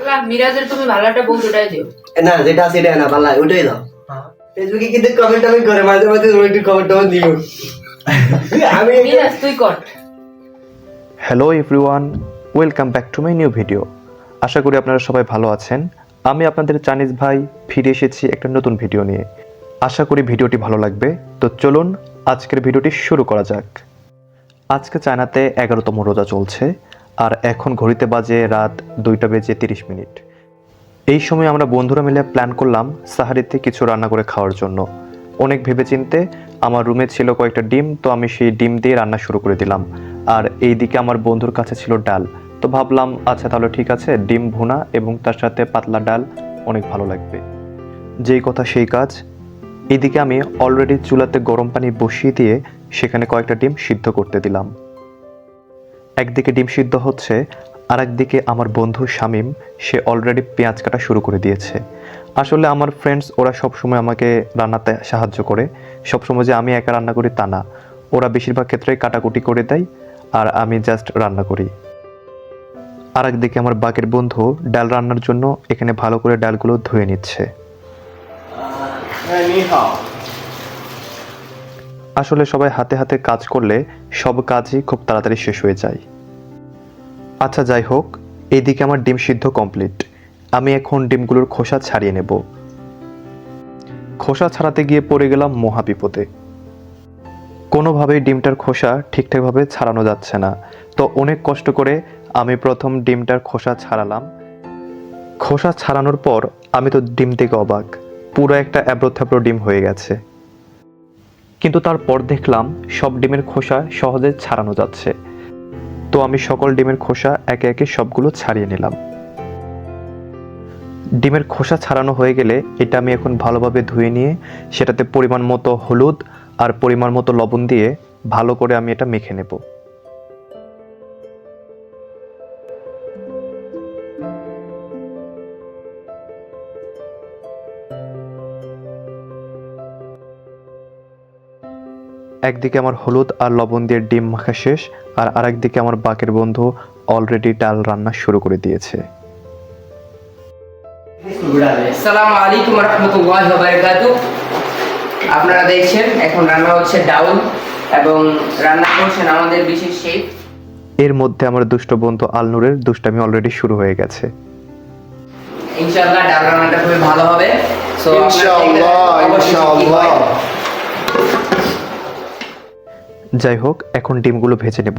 আল্লাহ মিরাজের তুমি ভালো একটা বন্ধুটাই দিও। না যেটা আছে এটা না পাল্লা ওটাই দাও। ফেসবুকে কিন্তু কমেন্ট টমেন্ট করে মাঝে মাঝে তুমি একটু কমেন্ট টমেন্ট দিও। আমি মিরাজ তুই কর। Hello everyone, welcome back to my new video. আশা করি আপনারা সবাই ভালো আছেন। আমি আপনাদের চাইনিজ ভাই ফিরে এসেছি একটা নতুন ভিডিও নিয়ে। আশা করি ভিডিওটি ভালো লাগবে। তো চলুন আজকের ভিডিওটি শুরু করা যাক। আজকে চায়নাতে 11তম রোজা চলছে আর এখন ঘড়িতে বাজে রাত 2:30। এই সময় আমরা বন্ধুরা মিলে প্ল্যান করলাম সাহারিতে কিছু রান্না করে খাওয়ার জন্য। অনেক ভেবেচিন্তে আমার রুমে ছিল কয়েকটা ডিম, তো আমি সেই ডিম দিয়ে রান্না শুরু করে দিলাম। আর এইদিকে আমার বন্ধুর কাছে ছিল ডাল, তো ভাবলাম আচ্ছা তাহলে ঠিক আছে, ডিম ভুনা এবং তার সাথে পাতলা ডাল অনেক ভালো লাগবে। যেই কথা সেই কাজ। এইদিকে আমি অলরেডি চুলাতে গরম পানি বসিয়ে দিয়ে সেখানে কয়েকটা ডিম সিদ্ধ করতে দিলাম। একদিকে ডিম সিদ্ধ হচ্ছে, আর একদিকে আমার বন্ধু শামীম সে অলরেডি পেঁয়াজ কাটা শুরু করে দিয়েছে। আসলে আমার ফ্রেন্ডস ওরা সবসময় আমাকে রান্নাতে সাহায্য করে, সবসময় যে আমি একা রান্না করি তা না, ওরা বেশিরভাগ ক্ষেত্রে কাটাকুটি করে দেয় আর আমি জাস্ট রান্না করি। আর একদিকে আমার বাকের বন্ধু ডাল রান্নার জন্য এখানে ভালো করে ডালগুলো ধুয়ে নিচ্ছে। আসলে সবাই হাতে হাতে কাজ করলে সব কাজই খুব তাড়াতাড়ি শেষ হয়ে যায়। আচ্ছা যাই হোক, এইদিকে আমার ডিম সিদ্ধ কমপ্লিট। আমি এখন ডিমগুলোর খোসা ছাড়িয়ে নেব। খোসা ছাড়াতে গিয়ে পড়ে গেলাম মহা বিপদে। কোনোভাবেই ডিমটার খোসা ঠিকঠাকভাবে ছাড়ানো যাচ্ছে না, তো অনেক কষ্ট করে আমি প্রথম ডিমটার খোসা ছাড়ালাম। খোসা ছাড়ানোর পর আমি তো ডিম থেকে অবাক, পুরো একটা এবড়ো থেবড়ো ডিম হয়ে গেছে। কিন্তু তারপর দেখলাম সব ডিমের খোসা সহজে ছাড়ানো যাচ্ছে, তো আমি সকল ডিমের খোসা একে একে সবগুলো ছাড়িয়ে নিলাম। ডিমের খোসা ছাড়ানো হয়ে গেলে এটা আমি এখন ভালোভাবে ধুয়ে নিয়ে সেটাতে পরিমাণ মতো হলুদ আর পরিমাণ মতো লবণ দিয়ে ভালো করে আমি এটা মেখে নেব। একদিকে আমার হলুদ আর লবণ দিয়ে ডিম মাখা শেষ, আর আরেকদিকে আমার বাকের বন্ধু অলরেডি ডাল রান্না শুরু করে দিয়েছে। আসসালামু আলাইকুম ওয়া রাহমাতুল্লাহি ওয়া বারাকাতুহু। আপনারা দেখছেন এখন রান্না হচ্ছে ডাউল এবং রান্না করছেন আমাদের বিশেষ শেফ। এর মধ্যে আমার দুষ্ট বন্ধু আলনুরের দুষ্টামি অলরেডি শুরু হয়ে গেছে। ইনশাআল্লাহ ডাল রান্নাটা খুবই ভালো হবে। সো ইনশাআল্লাহ। যাই হোক, এখন ডিমগুলো ভেজে নেব।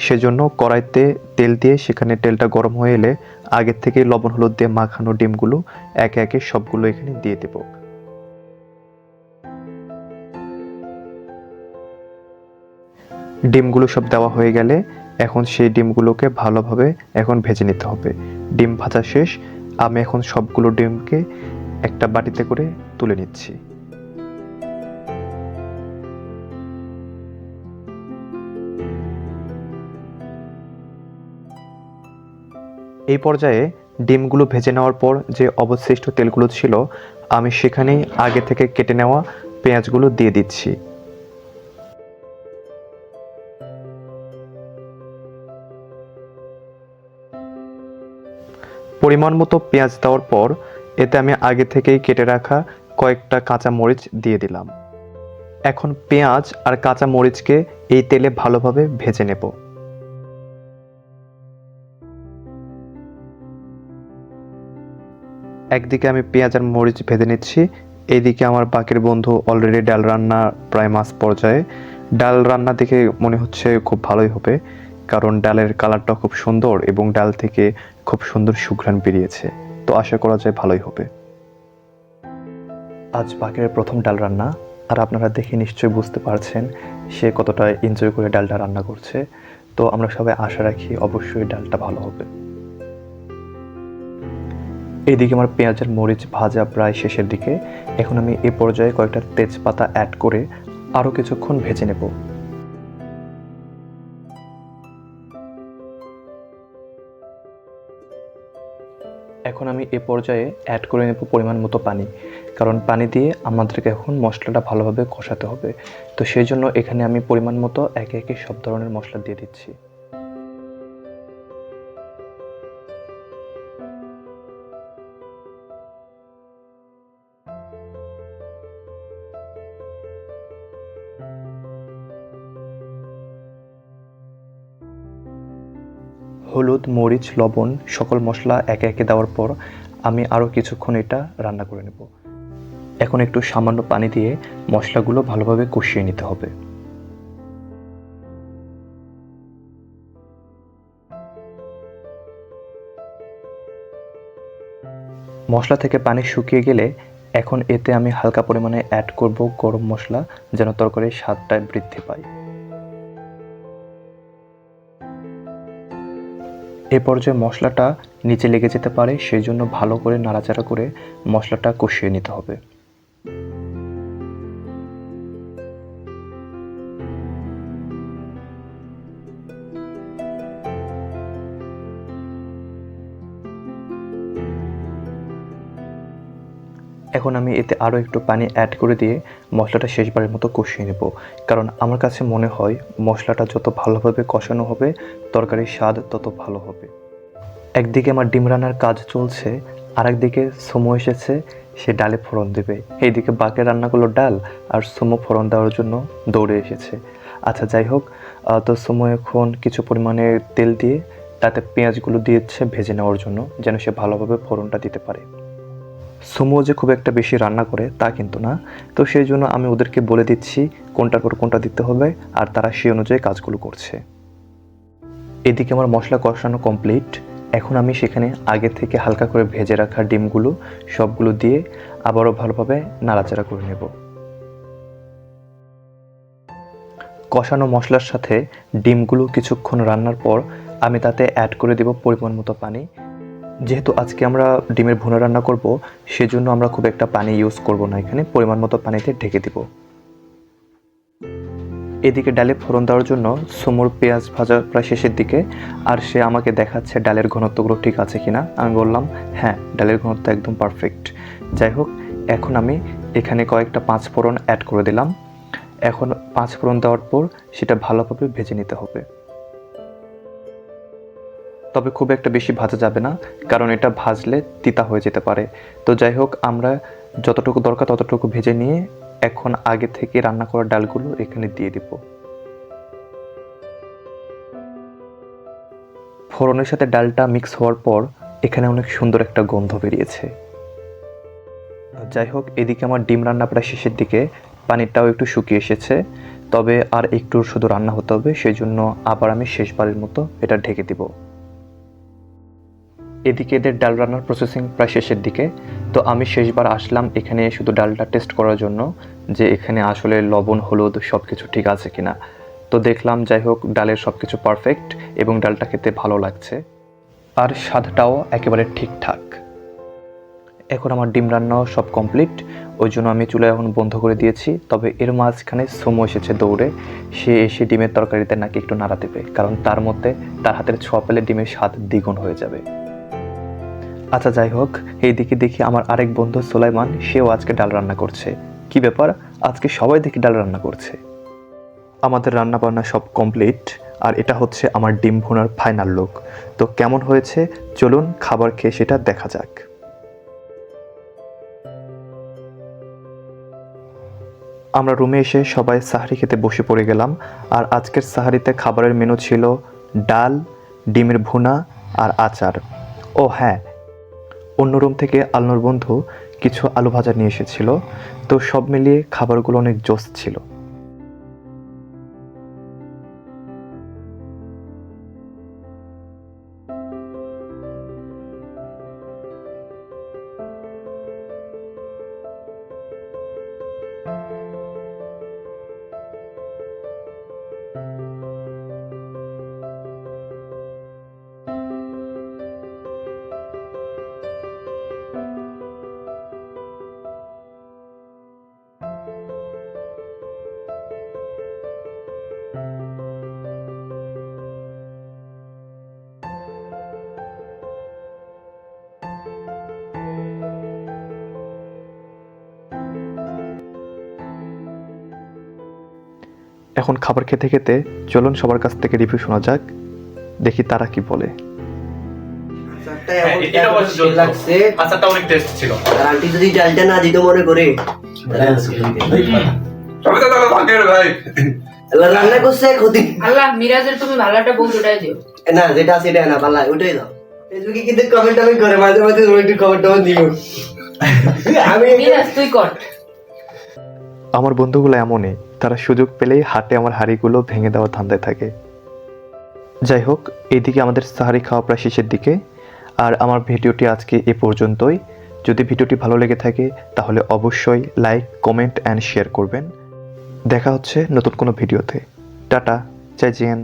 সেজন্য কড়াইতে তেল দিয়ে সেখানে তেলটা গরম হয়ে এলে আগের থেকে লবণ হলুদ দিয়ে মাখানো ডিমগুলো একে একে সবগুলো এখানে দিয়ে দেব। ডিমগুলো সব দেওয়া হয়ে গেলে এখন সেই ডিমগুলোকে ভালোভাবে এখন ভেজে নিতে হবে। ডিম ভাজা শেষ, আমি এখন সবগুলো ডিমকে একটা বাটিতে করে তুলে নিচ্ছি। এই পর্যায়ে ডিমগুলো ভেজে নেওয়ার পর যে অবশিষ্ট তেলগুলো ছিল আমি সেখানেই আগে থেকে কেটে নেওয়া পেঁয়াজগুলো দিয়ে দিচ্ছি। পরিমাণ মতো পেঁয়াজ দেওয়ার পর এতে আমি আগে থেকেই কেটে রাখা কয়েকটা কাঁচা মরিচ দিয়ে দিলাম। এখন পেঁয়াজ আর কাঁচা মরিচকে এই তেলে ভালোভাবে ভেজে নেব। একদিকে আমি পেঁয়াজ আর মরিচ ভেজে নিচ্ছি, এইদিকে আমার বাকের বন্ধু অলরেডি ডাল রান্না প্রায় মাঝ পর্যায়ে। ডাল রান্না দেখে মনে হচ্ছে খুব ভালোই হবে, কারণ ডালের কালারটা খুব সুন্দর এবং ডাল থেকে খুব সুন্দর সুঘ্রাণ বেরিয়েছে, তো আশা করা যায় ভালোই হবে। আজ বাকের প্রথম ডাল রান্না, আর আপনারা দেখে নিশ্চয়ই বুঝতে পারছেন সে কতটা এনজয় করে ডালটা রান্না করছে। তো আমরা সবাই আশা রাখি অবশ্যই ডালটা ভালো হবে। এইদিকে আমার পেঁয়াজের মরিচ ভাজা প্রায় শেষের দিকে। এখন আমি এই পর্যায়ে কয়েকটা তেজপাতা অ্যাড করে আরও কিছুক্ষণ ভেজে নেব। এখন আমি এ পর্যায়ে অ্যাড করে নেব পরিমাণ মতো পানি, কারণ পানি দিয়ে আমাদেরকে এখন মশলাটা ভালোভাবে কষাতে হবে। তো সেই জন্য এখানে আমি পরিমাণ মতো একে একে সব ধরনের মশলা দিয়ে দিচ্ছি। হলুদ, মরিচ, লবণ সকল মশলা একে একে দেওয়ার পর আমি আরও কিছুক্ষণ এটা রান্না করে নেব। এখন একটু সামান্য পানি দিয়ে মশলাগুলো ভালোভাবে কষিয়ে নিতে হবে। মশলা থেকে পানি শুকিয়ে গেলে এখন এতে আমি হালকা পরিমাণে অ্যাড করব গরম মশলা, যেন তরকারির স্বাদটা বৃদ্ধি পায়। এ পর্যায়ে মশলাটা নিচে লেগে যেতে পারে, সেই জন্য ভালো করে নাড়াচাড়া করে মশলাটা কষিয়ে নিতে হবে। এখন আমি এতে আরও একটু পানি অ্যাড করে দিয়ে মশলাটা শেষবারের মতো কষিয়ে নেব, কারণ আমার কাছে মনে হয় মশলাটা যত ভালোভাবে কষানো হবে তরকারির স্বাদ তত ভালো হবে। একদিকে আমার ডিম রান্নার কাজ চলছে, আর একদিকে সুমো এসেছে, সে ডালে ফোড়ন দেবে। এইদিকে বাকি রান্নাগুলো ডাল আর সুমো ফোড়ন দেওয়ার জন্য দৌড়ে এসেছে। আচ্ছা যাই হোক, তো সুমো এখন কিছু পরিমাণে তেল দিয়ে তাতে পেঁয়াজগুলো দিয়েছে ভেজে নেওয়ার জন্য, যেন সে ভালোভাবে ফোড়নটা দিতে পারে। সুমো যে খুব একটা বেশি রান্না করে তা কিন্তু না, তো সেই জন্য আমি ওদেরকে বলে দিচ্ছি কোনটার পর কোনটা দিতে হবে, আর তারা সেই অনুযায়ী কাজগুলো করছে। এদিকে আমার মশলা কষানো কমপ্লিট। এখন আমি সেখানে আগে থেকে হালকা করে ভেজে রাখা ডিমগুলো সবগুলো দিয়ে আবারও ভালোভাবে নাড়াচাড়া করে নেব। কষানো মশলার সাথে ডিমগুলো কিছুক্ষণ রান্নার পর আমি তাতে অ্যাড করে দেব পরিমাণ মতো পানি। যেহেতু আজকে আমরা ডিমের ভুনা রান্না করব, সেজন্য আমরা খুব একটা পানি ইউজ করব না, এখানে পরিমাণ মতো পানিতে ঢেকে দিব। এদিকে ডালে ফোড়ন দেওয়ার জন্য সুমোর পেঁয়াজ ভাজা প্রায় শেষের দিকে, আর সে আমাকে দেখাচ্ছে ডালের ঘনত্বগুলো ঠিক আছে কিনা। আমি বললাম হ্যাঁ, ডালের ঘনত্ব একদম পারফেক্ট। যাই হোক, এখন আমি এখানে কয়েকটা 5 ফোড়ন অ্যাড করে দিলাম। এখন 5 ফোড়ন দেওয়ার পর সেটা ভালোভাবে ভেজে নিতে হবে, তবে খুব একটা বেশি ভাজা যাবে না, কারণ এটা ভাজলে তিতা হয়ে যেতে পারে। তো যাই হোক, আমরা যতটুকু দরকার ততটুকু ভেজে নিয়ে এখন আগে থেকে রান্না করা ডালগুলো এখানে দিয়ে দিব। ফোড়নের সাথে ডালটা মিক্স হওয়ার পর এখানে অনেক সুন্দর একটা গন্ধ বেরিয়েছে। যাই হোক, এদিকে আমার ডিম রান্না প্রায় শেষের দিকে, পানিটাও একটু শুকিয়ে এসেছে, তবে আর একটু শুধু রান্না হতে হবে, সেই জন্য আবার আমি শেষবারের মতো এটা ঢেকে দিব। এদিকে এদের ডাল রান্নার প্রসেসিং প্রায় শেষের দিকে, তো আমি শেষবার আসলাম এখানে শুধু ডালটা টেস্ট করার জন্য, যে এখানে আসলে লবণ হলুদ সব কিছু ঠিক আছে কিনা। তো দেখলাম যাই হোক ডালের সব কিছু পারফেক্ট এবং ডালটা খেতে ভালো লাগছে, আর স্বাদটাও একেবারে ঠিকঠাক। এখন আমার ডিম রান্নাও সব কমপ্লিট, ওই জন্য আমি চুলা এখন বন্ধ করে দিয়েছি। তবে এর মাঝখানে সুমো এসেছে দৌড়ে, সে এসে ডিমের তরকারিতে নাকি একটু নাড়া দেবে, কারণ তার মধ্যে তার হাতের ছোঁয়া পেলে ডিমের স্বাদ দ্বিগুণ হয়ে যাবে। আচ্ছা যাই হোক, এইদিকে দেখি আমার আরেক বন্ধু সুলাইমান, সেও আজকে ডাল রান্না করছে। কি ব্যাপার, আজকে সবাই দেখি ডাল রান্না করছে। আমাদের রান্না বান্না সব কমপ্লিট, আর এটা হচ্ছে আমার ডিম ভুনার ফাইনাল লুক। তো কেমন হয়েছে চলুন খাবার খেয়ে সেটা দেখা যাক। আমরা রুমে এসে সবাই সাহারি খেতে বসে পড়ে গেলাম, আর আজকের সাহারিতে খাবারের মেনু ছিল ডাল, ডিমের ভুনা আর আচার। ও হ্যাঁ, অন্য রুম থেকে আলনুর বন্ধু কিছু আলু ভাজা নিয়ে এসেছিল। তো সব মিলিয়ে খাবারগুলো অনেক জোস ছিল। এখন খাবার খেতে খেতে চলুন সবার কাছ থেকে রিভিউ শোনা যাক, দেখি তারা কি বলে। এটা অবশ্য লাগছে, আচারটা অনেক টেস্ট ছিল। আর আন্টি যদি ডালটা না দিত মনে করে সবাই তো ভাই আল্লাহ রান্না করছে ক্ষতি আল্লাহ মিরাজের তুমি ভালো একটা বউ জোটাই দিও। না যেটা আছে এটা না পাল্লা ওইটাই দাও ফেসবুকে কিন্তু কমেন্ট করে মাঝে মাঝে তুমি একটু কমেন্ট দিও আমি মিরাজ তুই কর। আমার বন্ধুগুলো এমনই, তারা সুযোগ পেলেই হাটে আমার হাঁড়িগুলো ভেঙে দেওয়ার ধান্দায় থাকে। যাই হোক, এইদিকে আমাদের সাহারি খাওয়া প্রায় শেষের দিকে। আর আমার ভিডিওটি আজকে এ পর্যন্তই। যদি ভিডিওটি ভালো লেগে থাকে তাহলে অবশ্যই লাইক, কমেন্ট অ্যান্ড শেয়ার করবেন। দেখা হচ্ছে নতুন কোনো ভিডিওতে। টাটা, জয় জিয়ান।